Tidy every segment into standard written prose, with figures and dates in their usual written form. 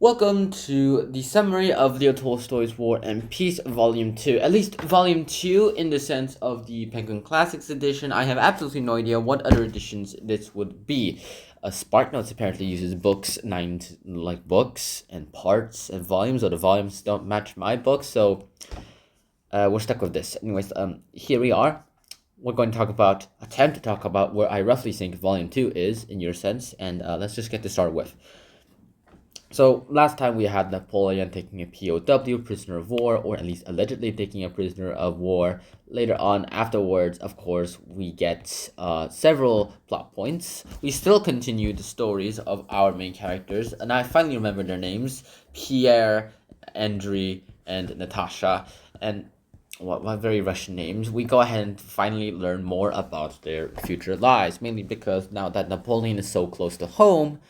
Welcome to the summary of Leo Tolstoy's War and Peace, Volume 2. At least Volume 2 in the sense of the Penguin Classics edition. I have absolutely no idea what other editions this would be. SparkNotes apparently uses books, books and parts and volumes, or the volumes don't match my books, so we're stuck with this. Anyways, here we are. We're going to attempt to talk about where I roughly think Volume 2 is, in your sense, and let's just get to start with. So last time we had Napoleon taking a POW, prisoner of war, or at least allegedly taking a prisoner of war. Later on, afterwards, of course, we get several plot points. We still continue the stories of our main characters, and I finally remember their names: Pierre, Andrei, and Natasha. And what very Russian names. We go ahead and finally learn more about their future lives, mainly because now that Napoleon is so close to home,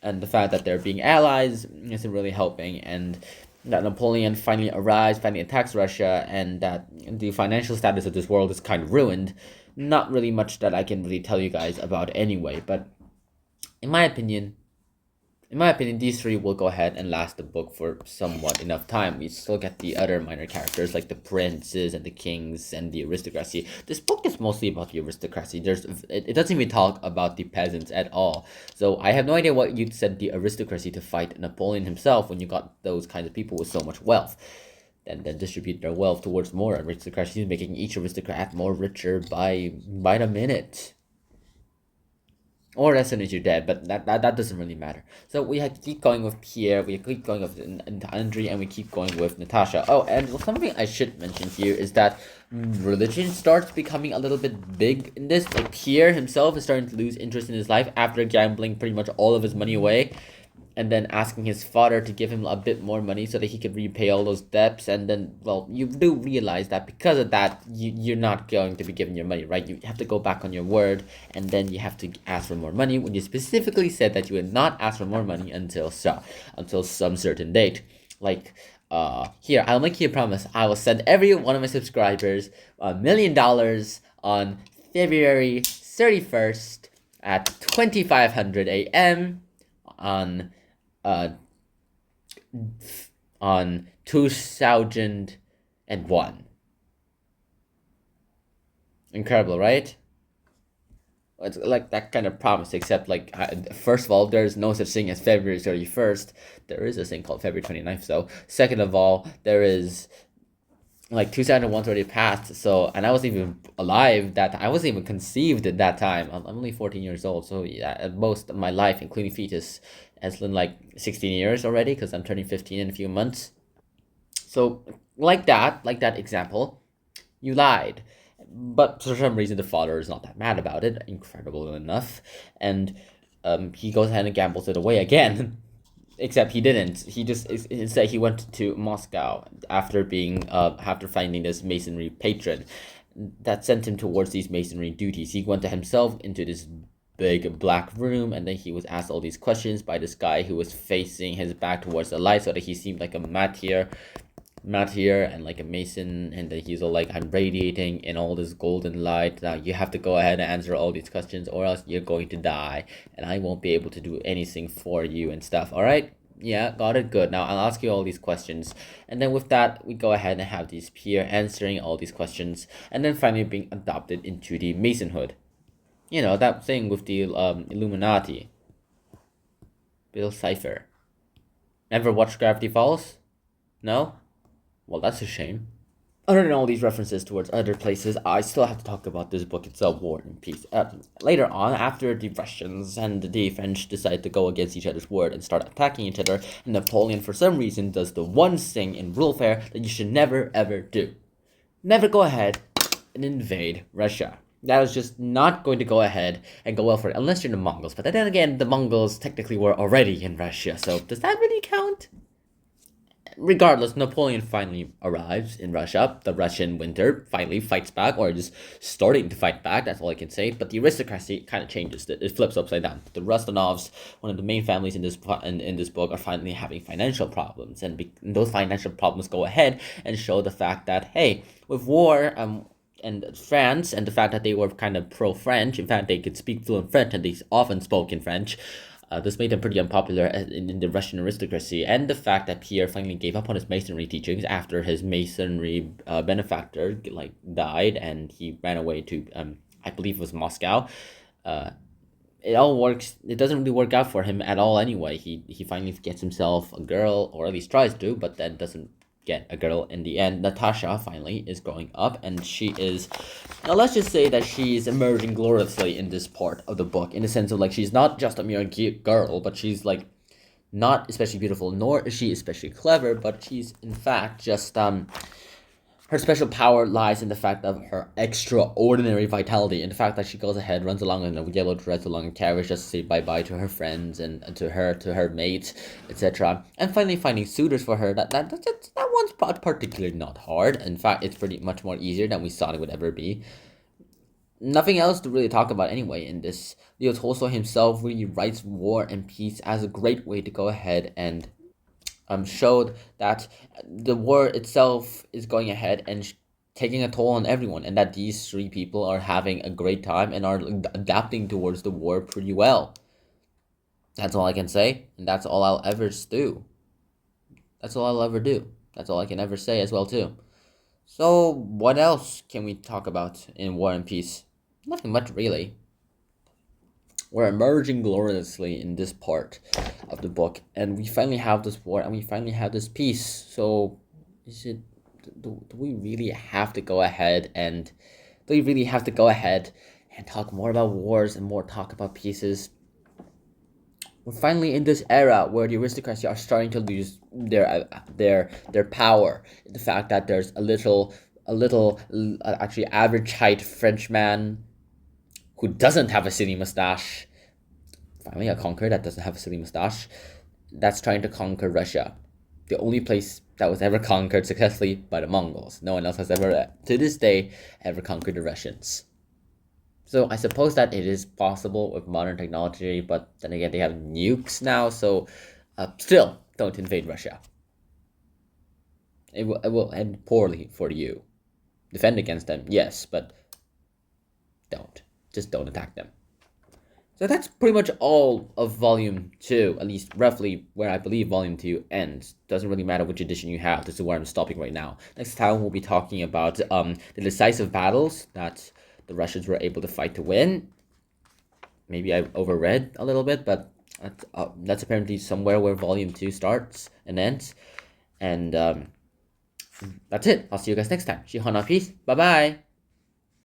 and the fact that they're being allies isn't really helping, and that Napoleon finally arrives, finally attacks Russia, and that the financial status of this world is kind of ruined. Not really much that I can really tell you guys about anyway, but in my opinion, these three will go ahead and last the book for somewhat enough time. We still get the other minor characters like the princes and the kings and the aristocracy. This book is mostly about the aristocracy. It doesn't even talk about the peasants at all. So I have no idea what you'd send the aristocracy to fight Napoleon himself when you got those kinds of people with so much wealth. And then distribute their wealth towards more aristocracy, making each aristocrat more richer by the minute. Or as soon as you're dead, but that doesn't really matter. So we keep going with Pierre, we keep going with Andrei, and we keep going with Natasha. Oh, and something I should mention here is that religion starts becoming a little bit big in this. Like, Pierre himself is starting to lose interest in his life after gambling pretty much all of his money away, and then asking his father to give him a bit more money so that he could repay all those debts. And then, well, you do realize that because of that, you're not going to be given your money, right? You have to go back on your word, and then you have to ask for more money when you specifically said that you would not ask for more money until some certain date. Like, here, I'll make you a promise. I will send every one of my subscribers $1 million on February 31st at 2500 a.m. on 2001. Incredible, right? It's like that kind of promise, except like, first of all, there's no such thing as February 31st. There is a thing called February 29th, though. Second of all, there is like 2001 already passed, so, and I wasn't even alive I wasn't even conceived at that time. I'm only 14 years old, so yeah, at most of my life, including fetus, has been like 16 years already, because I'm turning 15 in a few months. So like that example, you lied, but for some reason the father is not that mad about it, incredible enough, and he goes ahead and gambles it away again. Except he didn't. He just instead he went to Moscow after finding this masonry patron that sent him towards these masonry duties. He went to himself into this big black room, and then he was asked all these questions by this guy who was facing his back towards the light, so that he seemed like a martyr and like a mason, and then he's all like, I'm radiating in all this golden light. Now you have to go ahead and answer all these questions, or else you're going to die, and I won't be able to do anything for you and stuff. All right, yeah, got it, good. Now I'll ask you all these questions, and then with that we go ahead and have these Pierre answering all these questions, and then finally being adopted into the masonhood. You know, that thing with the Illuminati. Bill Cipher. Never watched Gravity Falls? No? Well, that's a shame. Other than all these references towards other places, I still have to talk about this book itself, War and Peace. Later on, after the Russians and the French decide to go against each other's word and start attacking each other, Napoleon, for some reason, does the one thing in warfare that you should never, ever do. Never go ahead and invade Russia. That was just not going to go ahead and go well for it, unless you're the Mongols. But then again, the Mongols technically were already in Russia, so does that really count? Regardless, Napoleon finally arrives in Russia. The Russian winter finally fights back, or just starting to fight back, that's all I can say. But the aristocracy kind of changes. It flips upside down. The Rostanovs, one of the main families in this book, are finally having financial problems. And those financial problems go ahead and show the fact that, hey, with war, and France, and the fact that they were kind of pro-French, in fact, they could speak fluent French, and they often spoke in French, This made him pretty unpopular in the Russian aristocracy, and the fact that Pierre finally gave up on his masonry teachings after his masonry benefactor died, and he ran away to I believe it was Moscow. Uh, it all works. It doesn't really work out for him at all anyway. He finally gets himself a girl, or at least tries to, but then doesn't get a girl in the end. Natasha finally is growing up, and she is, now let's just say that she's emerging gloriously in this part of the book, in the sense of she's not just a mere girl, but she's not especially beautiful, nor is she especially clever, but she's in fact just her special power lies in the fact of her extraordinary vitality, in the fact that she goes ahead, runs along in a yellow dress along a carriage just to say bye-bye to her friends and to her mates, etc. And finally finding suitors for her. That one's particularly not hard. In fact, it's pretty much more easier than we thought it would ever be. Nothing else to really talk about anyway in this. Leo Tolstoy himself really writes War and Peace as a great way to go ahead and showed that the war itself is going ahead and taking a toll on everyone, and that these three people are having a great time and are adapting towards the war pretty well. That's all I can say, and that's all I'll ever do. That's all I'll ever do. That's all I can ever say as well too. So what else can we talk about in War and Peace? Nothing much really. We're emerging gloriously in this part of the book, and we finally have this war and we finally have this peace. So do we really have to go ahead and talk more about wars and more talk about pieces? We're finally in this era where the aristocracy are starting to lose their power. The fact that there's a little actually average height Frenchman who doesn't have a silly mustache, finally a conqueror that doesn't have a silly mustache, that's trying to conquer Russia. The only place that was ever conquered successfully by the Mongols. No one else has ever, to this day, ever conquered the Russians. So I suppose that it is possible with modern technology, but then again, they have nukes now, so still, don't invade Russia. It will end poorly for you. Defend against them, yes, but don't. Just don't attack them. So that's pretty much all of Volume 2, at least roughly where I believe Volume 2 ends. Doesn't really matter which edition you have, this is where I'm stopping right now. Next time we'll be talking about the decisive battles that the Russians were able to fight to win. Maybe I overread a little bit, but that's apparently somewhere where Volume 2 starts and ends. And that's it. I'll see you guys next time. Shihana, peace. Bye-bye.